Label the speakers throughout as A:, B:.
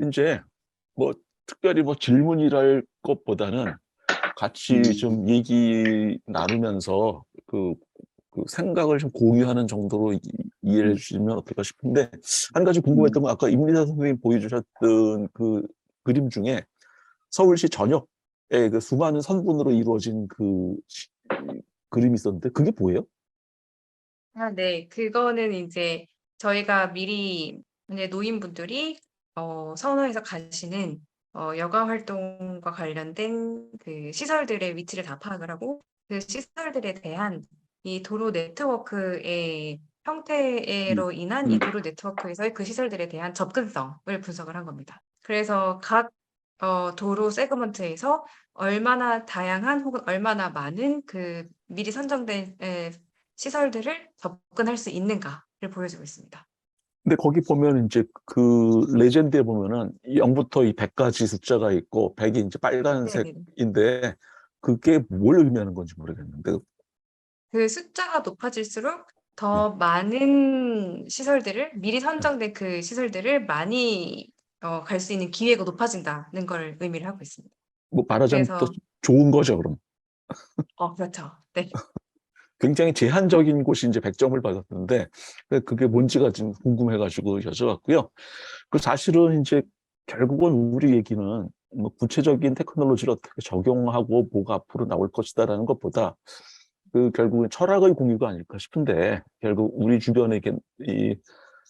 A: 이제 뭐 특별히 뭐 질문이랄 것보다는 같이 좀 얘기 나누면서 그 생각을 좀 공유하는 정도로 이해해 주시면 어떨까 싶은데, 한 가지 궁금했던 건 아까 임리사 선생님 보여주셨던 그 그림 중에 서울시 전역의 그 수많은 선분으로 이루어진 그림이 있었는데 그게 뭐예요?
B: 아 네. 그거는 인제 저희가 미리 이제 노인분들이 선호해서 가시는 여가 활동과 관련된 그 시설들의 위치를 다 파악을 하고, 그 시설들에 대한 이 도로 네트워크의
A: 음,
B: 형태로 인한 이 도로 네트워크에서의 그 시설들에 대한 접근성을 분석을 한 겁니다. 그래서 각 도로 세그먼트에서 얼마나 다양한 혹은 얼마나 많은 그 미리 선정된 시설들을 접근할 수 있는가를 보여주고 있습니다.
A: 근데 거기 보면 이제 그 레전드에 보면은 0부터 이 100까지 숫자가 있고 100이 이제
B: 네네네.
A: 빨간색인데 그게 뭘 의미하는 건지 모르겠는데.
B: 그 숫자가 높아질수록
A: 예,
B: 더 많은 시설들을 미리
A: 예.
B: 선정된 그 시설들을 많이 갈 수 있는 기회가 높아진다는 걸 의미를 하고 있습니다.
A: 뭐 말하자면 또
B: 그래서
A: 좋은 거죠, 그럼.
B: 그렇죠. 네.
A: 굉장히 제한적인 곳이 이제 100점을 받았는데 그게 뭔지가 좀 궁금해가지고 여쭤봤고요. 그 사실은 이제 결국은 우리 얘기는 뭐 구체적인 테크놀로지를 어떻게 적용하고 뭐가 앞으로 나올 것이다라는 것보다 그 결국은 철학의 공유가 아닐까 싶은데, 결국 우리 주변에 이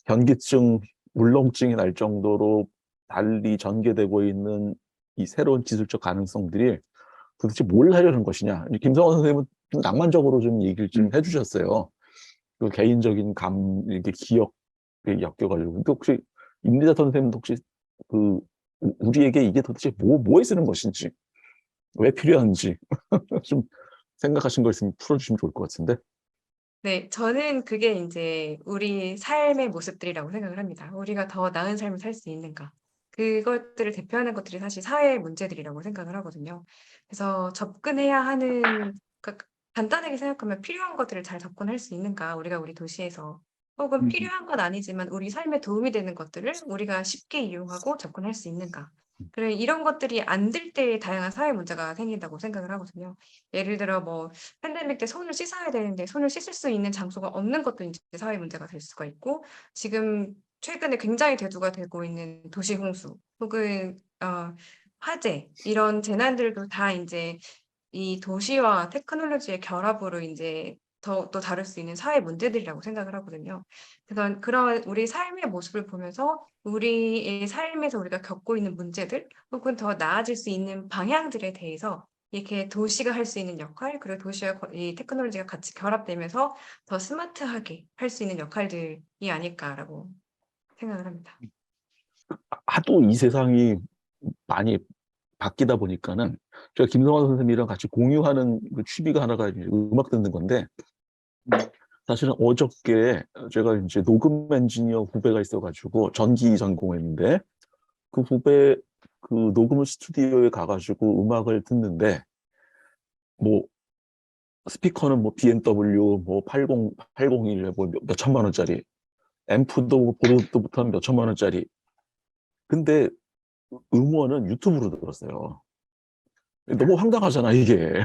A: 현기증, 울렁증이 날 정도로 달리 전개되고 있는 이 새로운 기술적 가능성들이 도대체 뭘 하려는 것이냐. 김성원 선생님은 좀 낭만적으로 좀 얘기를 좀 해주셨어요. 그 개인적인 이렇게 기억에 엮여가지고. 근데 혹시 임리자 선생님도 혹시 그 우리에게 이게 도대체 뭐에 쓰는 것인지, 왜 필요한지 좀 생각하신 거 있으면 풀어주시면 좋을 것 같은데.
B: 네. 저는 그게 인제 우리 삶의 모습들이라고 생각을 합니다. 우리가 더 나은 삶을 살 수 있는가. 그것들을 대표하는 것들이 사실 사회의 문제들이라고 생각을 하거든요. 그래서 접근해야 하는, 그러니까 간단하게 생각하면 필요한 것들을 잘 접근할 수 있는가, 우리가 우리 도시에서. 혹은 필요한 건 아니지만 우리 삶에 도움이 되는 것들을 우리가 쉽게 이용하고 접근할 수 있는가. 그래 이런 것들이 안 될 때 다양한 사회 문제가 생긴다고 생각을 하거든요. 예를 들어 뭐 팬데믹 때 손을 씻어야 되는데 손을 씻을 수 있는 장소가 없는 것도 인제 사회 문제가 될 수가 있고, 지금 최근에 굉장히 대두가 되고 있는 도시 홍수 혹은 화재, 이런 재난들도 다 인제 이 도시와 테크놀로지의 결합으로 인제 또 다룰 수 있는 사회 문제들이라고 생각을 하거든요. 그런 우리 삶의 모습을 보면서 우리의 삶에서 우리가 겪고 있는 문제들 혹은 더 나아질 수 있는 방향들에 대해서 이렇게 도시가 할 수 있는 역할, 그리고 도시와 이 테크놀로지가 같이 결합되면서 더 스마트하게 할 수 있는 역할들이 아닐까라고 생각을 합니다.
A: 하도 이 세상이 많이 바뀌다 보니까는 제가 김성환 선생님이랑 같이 공유하는 그 취미가 하나가 이제 음악 듣는 건데, 사실은 어저께 제가 이제 녹음 엔지니어 후배가 있어가지고 전기 전공했는데, 그 후배 그 녹음 스튜디오에 가가지고 음악을 듣는데, 뭐 스피커는 뭐 BMW 뭐 801 뭐 몇 천만 원짜리, 앰프도 보드부터 몇 천만 원짜리. 근데 음원은 유튜브로 들었어요. 너무 황당하잖아 이게.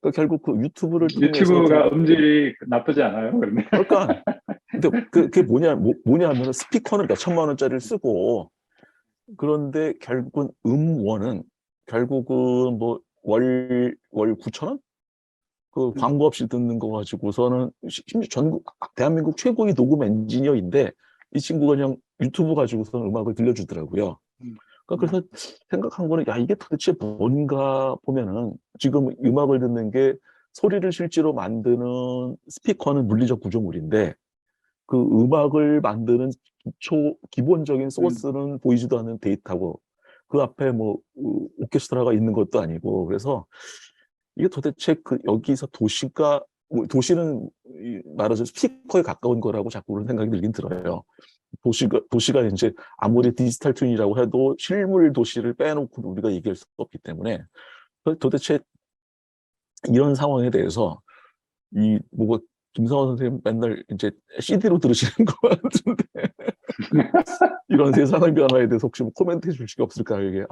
A: 그러니까 결국 그 유튜브를 통해서
C: 유튜브가 음질이 나쁘지 않아요, 그러면?
A: 그러니까 근데 그게 뭐냐 하면은 스피커는 몇 천만 원짜리를 쓰고, 그런데 결국은 음원은 결국은 뭐 월 9천 원? 그 광고 없이 듣는 거 가지고서는 심지어 전국 대한민국 최고의 녹음 엔지니어인데 이 친구가 그냥 유튜브 가지고서는 음악을 들려주더라고요. 그러니까 그래서 생각한 거는, 야, 이게 도대체 뭔가 보면은 지금 음악을 듣는 게 소리를 실제로 만드는 스피커는 물리적 구조물인데, 그 음악을 만드는 기본적인 소스는 보이지도 않는 데이터고, 그 앞에 뭐 오케스트라가 있는 것도 아니고. 그래서 이게 도대체 그 여기서 도시는 말하자면 스피커에 가까운 거라고 자꾸 그런 생각이 들긴 들어요. 도시가 이제 아무리 디지털 트윈이라고 해도 실물 도시를 빼놓고 우리가 얘기할 수 없기 때문에, 도대체 이런 상황에 대해서 이 뭐가 김성원 선생님 맨날 이제 CD로 들으시는 것 같은데 이런 세상의 변화에 대해서 혹시 뭐 코멘트 해줄 수 없을까요? 이게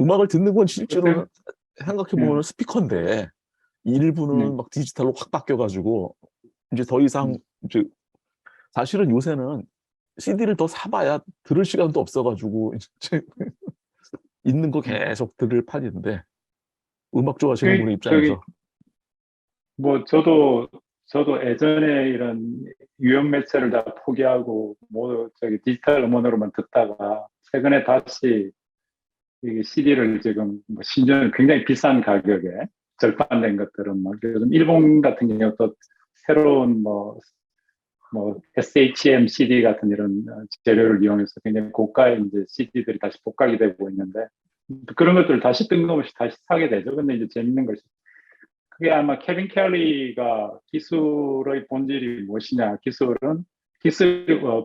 A: 음악을 듣는 건 실제로는 생각해 보면 스피커인데 일부는 막 디지털로 확 바뀌어가지고 이제 더 이상 이제 사실은 요새는 CD를 더 사봐야 들을 시간도 없어가지고 이제 있는 거 계속 들을 판인데 음악 좋아하시는 분의 입장에서
C: 뭐 저도 예전에 이런 유형 매체를 다 포기하고 뭐 저기 디지털 음원으로만 듣다가 최근에 다시 이게 CD를 지금 뭐 심지어는 굉장히 비싼 가격에 절판된 것들은 막 요즘 일본 같은 경우 또 새로운 뭐 SHM CD 같은 이런 재료를 이용해서 굉장히 고가의 이제 CD들이 다시 복각이 되고 있는데 그런 것들을 다시 뜬금없이 다시 사게 되죠. 근데 이제 재밌는 것이 그게 아마 케빈 켈리가 기술의 본질이 무엇이냐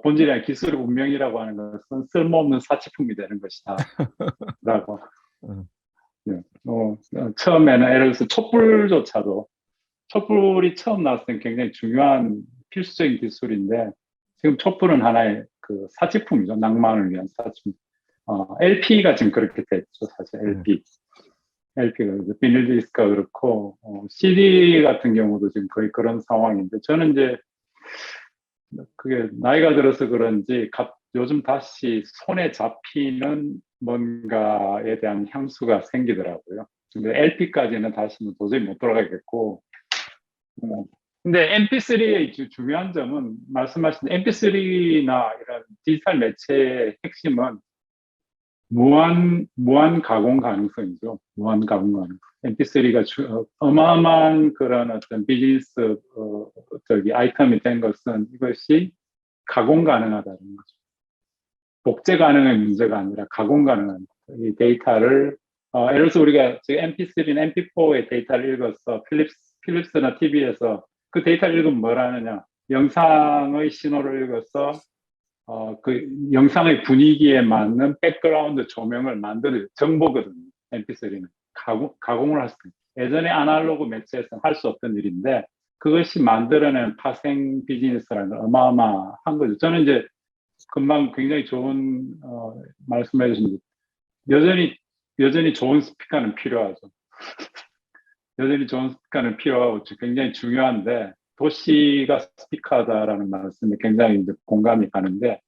C: 본질이 아니라 기술의 운명이라고 하는 것은 쓸모없는 사치품이 되는 것이다 라고 처음에는 예를 들어서 촛불이 처음 나왔을 땐 굉장히 중요한 필수적인 기술인데 지금 촛불은 하나의 그 사치품이죠. 낭만을 위한 사치품. LP가 지금 그렇게 됐죠. 사실 LP가 비닐 디스크가 그렇고 CD 같은 경우도 지금 거의 그런 상황인데 저는 이제 그게 나이가 들어서 그런지 요즘 다시 손에 잡히는 뭔가에 대한 향수가 생기더라고요. 근데 LP까지는 다시는 도저히 못 돌아가겠고 근데 MP3의 중요한 점은 말씀하신 MP3나 이런 디지털 매체의 핵심은 무한 가공 가능성이죠. 무한 가공 가능성. MP3가 어마어마한 그런 어떤 비즈니스 아이템이 된 것은 이것이 가공 가능하다는 거죠. 복제 가능한 문제가 아니라 가공 가능한 이 데이터를 예를 들어서 우리가 지금 MP3나 MP4의 데이터를 읽어서 필립스나 TV에서 그 데이터를 읽으면 뭘 하느냐? 영상의 신호를 읽어서 그 영상의 분위기에 맞는 백그라운드 조명을 만드는 정보거든요. MP3는 가공을 할 수 있어요. 예전에 아날로그 매체에서는 할 수 없던 일인데 그것이 만들어낸 파생 비즈니스라는 건 어마어마한 거죠. 저는 이제 금방 굉장히 좋은 말씀해 주신 여전히 좋은 스피커는 필요하죠. 여전히 좋은 스피커는 필요하고 굉장히 중요한데 도시가 스피커다라는 말씀에 굉장히 이제 공감이 가는데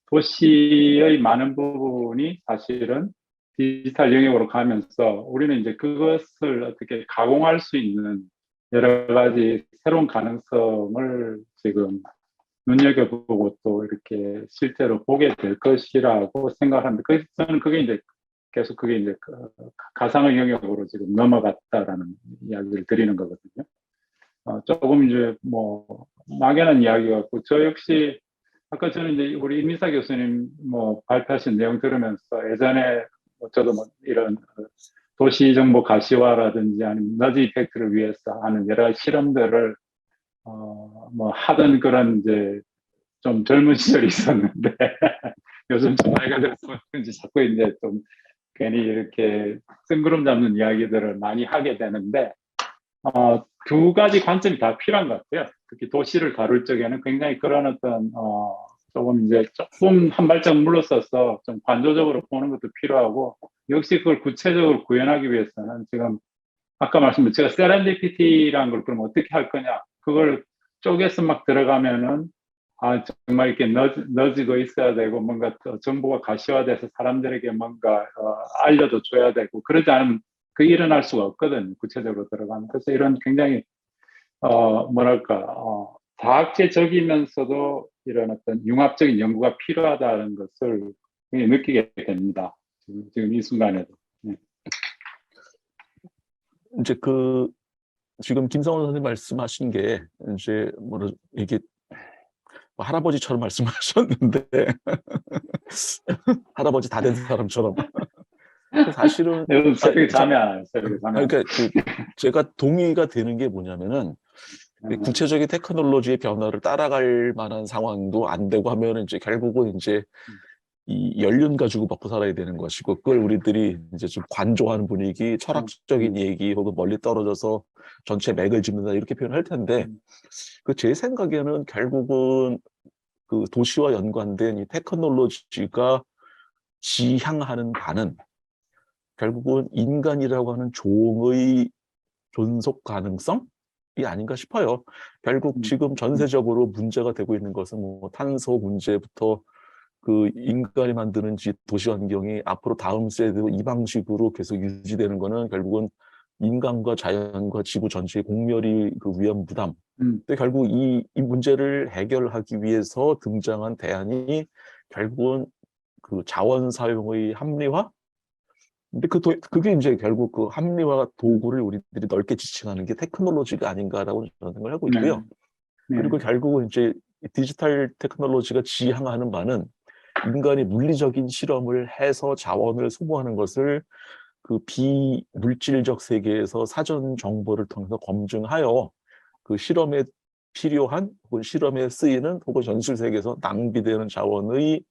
C: 도시의 많은 부분이 사실은 디지털 영역으로 가면서 우리는 이제 그것을 어떻게 가공할 수 있는 여러 가지 새로운 가능성을 지금 눈여겨보고 또 이렇게 실제로 보게 될 것이라고 생각하는데 저는 그게 이제 계속 그게 이제 가상의 영역으로 지금 넘어갔다라는 이야기를 드리는 거거든요. 조금 이제 뭐 막연한 이야기 같고 저 역시 아까 저는 이제 우리 임미사 교수님 뭐 발표하신 내용 들으면서 예전에 저도 뭐 이런 도시 정보 가시화라든지 아니면 너지 이펙트를 위해서 하는 여러 실험들을 뭐 하던 그런 이제 좀 젊은 시절이 있었는데 요즘 좀 나이가 들어서 그런지 자꾸 이제 좀 괜히 이렇게 뜬구름 잡는 이야기들을 많이 하게 되는데 두 가지 관점이 다 필요한 것 같아요. 특히 도시를 다룰 적에는 굉장히 그런 어떤 조금 한 발짝 물러서서 좀 관조적으로 보는 것도 필요하고 역시 그걸 구체적으로 구현하기 위해서는 지금 아까 말씀드린 제가 세렌디피티라는 걸 그럼 어떻게 할 거냐 그걸 쪼개서 막 들어가면은 정말 이렇게 너지도 있어야 되고 뭔가 정보가 가시화돼서 사람들에게 뭔가 알려도 줘야 되고 그러지 않으면 그게 일어날 수가 없거든요. 구체적으로 들어가면. 그래서 이런 굉장히 과학제적이면서도 이런 어떤 융합적인 연구가 필요하다는 것을 느끼게 됩니다. 지금 이 순간에도. 네.
A: 이제 지금 김성원 선생님 말씀하신 게 이제 이게 할아버지처럼 말씀하셨는데 할아버지 다 된 사람처럼 사실은
C: 새벽에 잠이 안 와요. 새벽에 잠이 안 와요.
A: 그러니까 제가 동의가 되는 게 뭐냐면은 구체적인 테크놀로지의 변화를 따라갈 만한 상황도 안 되고 하면은 이제 결국은 이제 이 연륜 가지고 먹고 살아야 되는 것이고, 그걸 우리들이 이제 좀 관조하는 분위기, 철학적인 얘기 혹은 멀리 떨어져서 전체 맥을 짚는다 이렇게 표현할 텐데, 그 제 생각에는 결국은 그 도시와 연관된 이 테크놀로지가 지향하는 바는 결국은 인간이라고 하는 종의 존속 가능성이 아닌가 싶어요. 결국 지금 전세적으로 문제가 되고 있는 것은 뭐 탄소 문제부터 그 인간이 만드는 도시 환경이 앞으로 다음 세대도 이 방식으로 계속 유지되는 거는 결국은 인간과 자연과 지구 전체의 공멸이 그 위험 부담. 근데 결국 이 문제를 해결하기 위해서 등장한 대안이 결국은 그 자원 사용의 합리화? 근데 그게 이제 결국 그 합리화 도구를 우리들이 넓게 지칭하는 게 테크놀로지가 아닌가라고 저는 생각을 하고 있고요.
C: 네.
A: 그리고 결국은 이제 디지털 테크놀로지가 지향하는 바는 인간이 물리적인 실험을 해서 자원을 소모하는 것을 그 비물질적 세계에서 사전 정보를 통해서 검증하여 그 실험에 필요한 혹은 실험에 쓰이는 혹은 현실 세계에서 낭비되는 자원의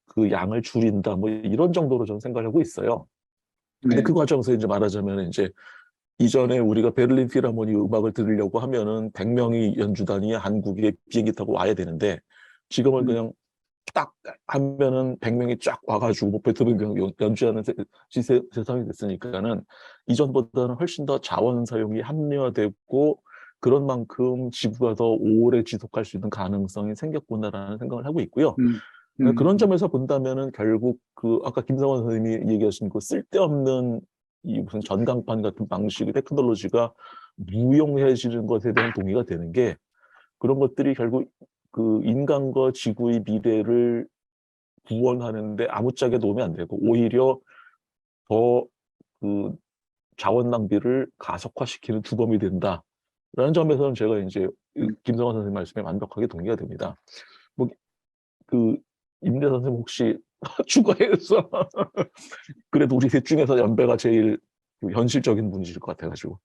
A: 그 양을 줄인다. 뭐 이런 정도로 저는 생각을 하고 있어요. 근데
C: 네.
A: 그 과정에서 이제 말하자면 이제 이전에 우리가 베를린 필하모니 음악을 들으려고 하면은 100명이 연주단이 한국에 비행기 타고 와야 되는데 지금은 그냥 딱 하면은 100명이 쫙 와가지고 뭐 베토벤 연주하는 세상이 됐으니까는 이전보다는 훨씬 더 자원 사용이 합리화되고 그런 만큼 지구가 더 오래 지속할 수 있는 가능성이 생겼구나라는 생각을 하고 있고요. 그런 점에서 본다면은 결국 그 아까 김성원 선생님이 얘기하신 그 쓸데없는 이 무슨 전광판 같은 방식의 테크놀로지가 무용해지는 것에 대한 동의가 되는 게 그런 것들이 결국 그 인간과 지구의 미래를 구원하는데 아무짝에 도움이 안 되고 오히려 더 그 자원 낭비를 가속화시키는 주범이 된다라는 점에서는 제가 이제 김성환 선생님 말씀에 완벽하게 동의가 됩니다. 뭐 그 임대 선생님 혹시 추가해서 그래도 우리 셋 중에서 연배가 제일 그 현실적인 분이실 것 같아가지고.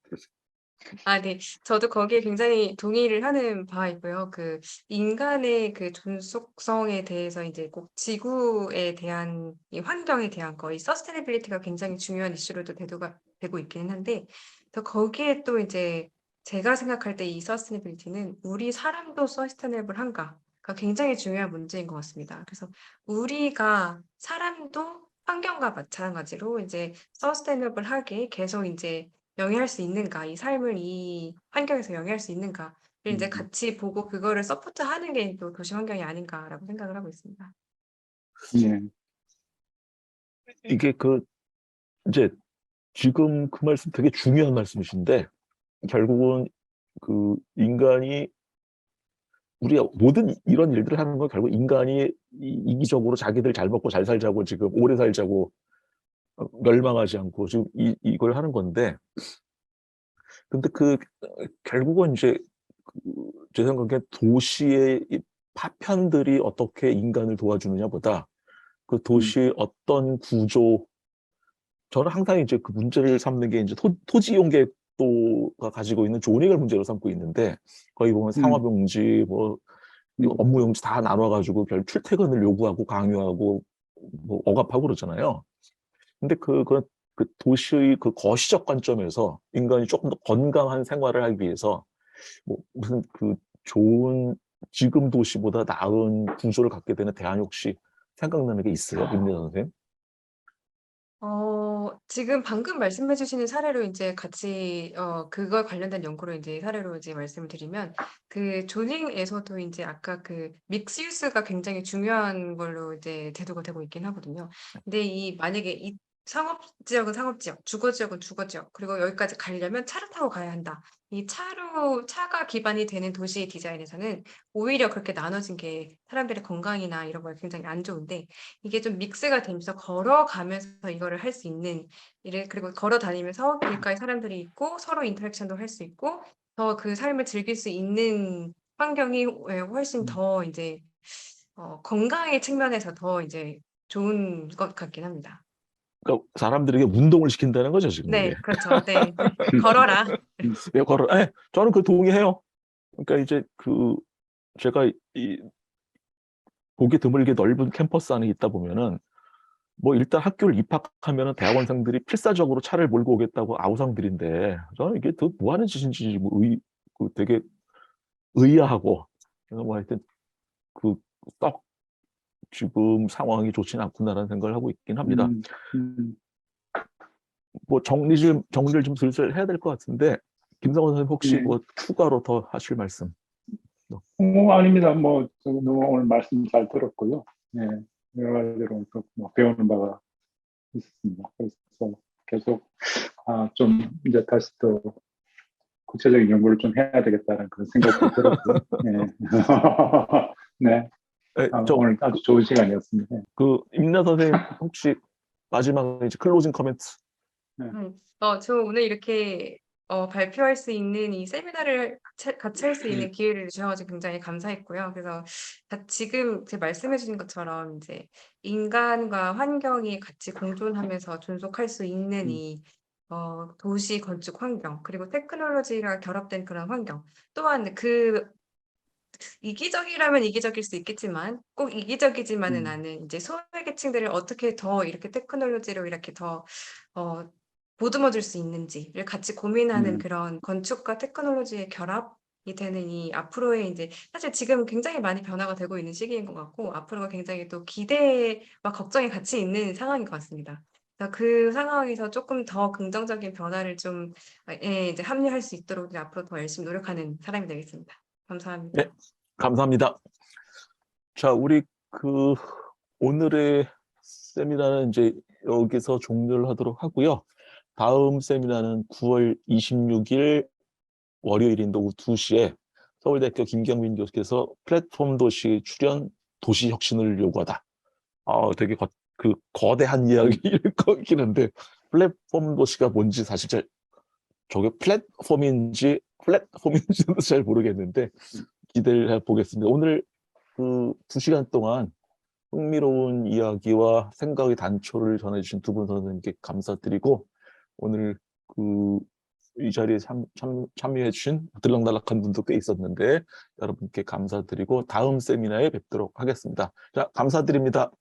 B: 아, 네. 저도 거기에 굉장히 동의를 하는 바이고요. 그 인간의 그 존속성에 대해서 이제 꼭 지구에 대한 이 환경에 대한 거, 이 서스테이너빌리티가 굉장히 중요한 이슈로도 대두가 되고 있기는 한데, 또 거기에 또 이제 제가 생각할 때 이 서스테이너빌리티는 우리 사람도 서스테이너블한가가 굉장히 중요한 문제인 것 같습니다. 그래서 우리가 사람도 환경과 마찬가지로 이제 서스테이너블하게 계속 이제 영위할 수 있는가, 이 삶을 이 환경에서 영위할 수 있는가를 이제 같이 보고 그거를 서포트하는 게 또 도시 환경이 아닌가라고 생각을 하고 있습니다.
C: 네.
A: 이게 그 이제 지금 그 말씀 되게 중요한 말씀이신데 결국은 그 인간이 우리가 모든 이런 일들을 하는 건 결국 인간이 이기적으로 자기들 잘 먹고 잘 살자고 지금 오래 살자고 멸망하지 않고 지금 이걸 하는 건데 근데 그 결국은 이제 제 생각에 도시의 이 파편들이 어떻게 인간을 도와주느냐보다 그 도시의 어떤 구조 저는 항상 이제 그 문제를 삼는 게 이제 토지 이용계획도가 가지고 있는 존익을 문제로 삼고 있는데 거기 보면 상업용지 뭐 업무용지 다 나눠가지고 출퇴근을 요구하고 강요하고 뭐 억압하고 그러잖아요. 근데 그 도시의 그 거시적 관점에서 인간이 조금 더 건강한 생활을 하기 위해서 뭐 무슨 그 좋은 지금 도시보다 나은 구조를 갖게 되는 대안이 혹시 생각나는 게 있어요, 김대 선생님?
B: 지금 방금 말씀해 주시는 사례로 이제 같이 그걸 관련된 연구로 이제 사례로 이제 말씀을 드리면 그 조닝에서도 이제 아까 그 믹스 유스가 굉장히 중요한 걸로 이제 대두가 되고 있긴 하거든요. 근데 이 만약에 이 상업 지역은 상업 지역, 주거 지역은 주거 지역, 그리고 여기까지 가려면 차를 타고 가야 한다. 이 차가 기반이 되는 도시 디자인에서는 오히려 그렇게 나눠진 게 사람들의 건강이나 이런 거에 굉장히 안 좋은데 이게 좀 믹스가 되면서 걸어가면서 이거를 할 수 있는 그리고 걸어 다니면서 길가에 사람들이 있고 서로 인터랙션도 할 수 있고 더 그 삶을 즐길 수 있는 환경이 훨씬 더 이제 건강의 측면에서 더 이제 좋은 것 같긴 합니다.
A: 그러니까 사람들에게 운동을 시킨다는 거죠, 지금 이게.
B: 네, 그렇죠. 네. 걸어라.
A: 왜 저는 그 동의해요. 그러니까 이제 그 제가 보기 드물게 넓은 캠퍼스 안에 있다 보면은 뭐 일단 학교를 입학하면은 대학원생들이 필사적으로 차를 몰고 오겠다고 아우성들인데 저는 이게 더 뭐 하는 짓인지 뭐 되게 의아하고 뭐 하여튼 썩 지금 상황이 좋지는 않구나라는 생각을 하고 있긴 합니다.
C: 음.
A: 뭐 정리를 좀 슬슬 해야 될 것 같은데 김성원 선생님 혹시
C: 네.
A: 뭐 추가로 더 하실 말씀?
C: 아닙니다. 뭐, 너무 오늘 말씀 잘 들었고요. 네, 여러 가지로 뭐 배우는 바가 있었습니다. 그래서 계속, 좀, 이제 다시 또 구체적인 연구를 좀 해야 되겠다는 그런 생각도 들었고요. 네. 네.
A: 네,
C: 오늘 아주 좋은 시간이었습니다.
A: 임나 선생님 혹시 마지막에 이제 클로징 코멘트.
B: 저 오늘 이렇게 발표할 수 있는 이 세미나를 같이 할 수 있는 기회를 주셔가지고 굉장히 감사했고요. 그래서 지금 제 말씀해 주신 것처럼 이제 인간과 환경이 같이 공존하면서 존속할 수 있는 이 도시 건축 환경, 그리고 테크놀로지가 결합된 그런 환경, 또한 이기적이라면 이기적일 수 있겠지만 꼭 이기적이지만은 않은 이제 소외계층들을 어떻게 더 이렇게 테크놀로지로 이렇게 더 보듬어 줄 수 있는지를 같이 고민하는 그런 건축과 테크놀로지의 결합이 되는 이 앞으로의 이제 사실 지금 굉장히 많이 변화가 되고 있는 시기인 것 같고 앞으로가 굉장히 또 기대와 걱정이 같이 있는 상황인 것 같습니다. 그래서 그 상황에서 조금 더 긍정적인 변화를 좀 이제 합류할 수 있도록 이제 앞으로 더 열심히 노력하는 사람이 되겠습니다. 감사합니다.
A: 네, 감사합니다. 자, 우리 오늘의 세미나는 이제 여기서 종료를 하도록 하고요. 다음 세미나는 9월 26일 월요일인데 오후 2시에 서울대학교 김경민 교수께서 플랫폼 도시 출현 도시 혁신을 요구하다. 되게 거대한 이야기일 거긴 한데 플랫폼 도시가 뭔지 사실 저게 플랫폼인지도 잘 모르겠는데 기대를 해보겠습니다. 오늘 2시간 동안 흥미로운 이야기와 생각의 단초를 전해주신 두 분 선생님께 감사드리고 오늘 이 자리에 참여해주신 들락날락한 분도 꽤 있었는데 여러분께 감사드리고 다음 세미나에 뵙도록 하겠습니다. 자, 감사드립니다.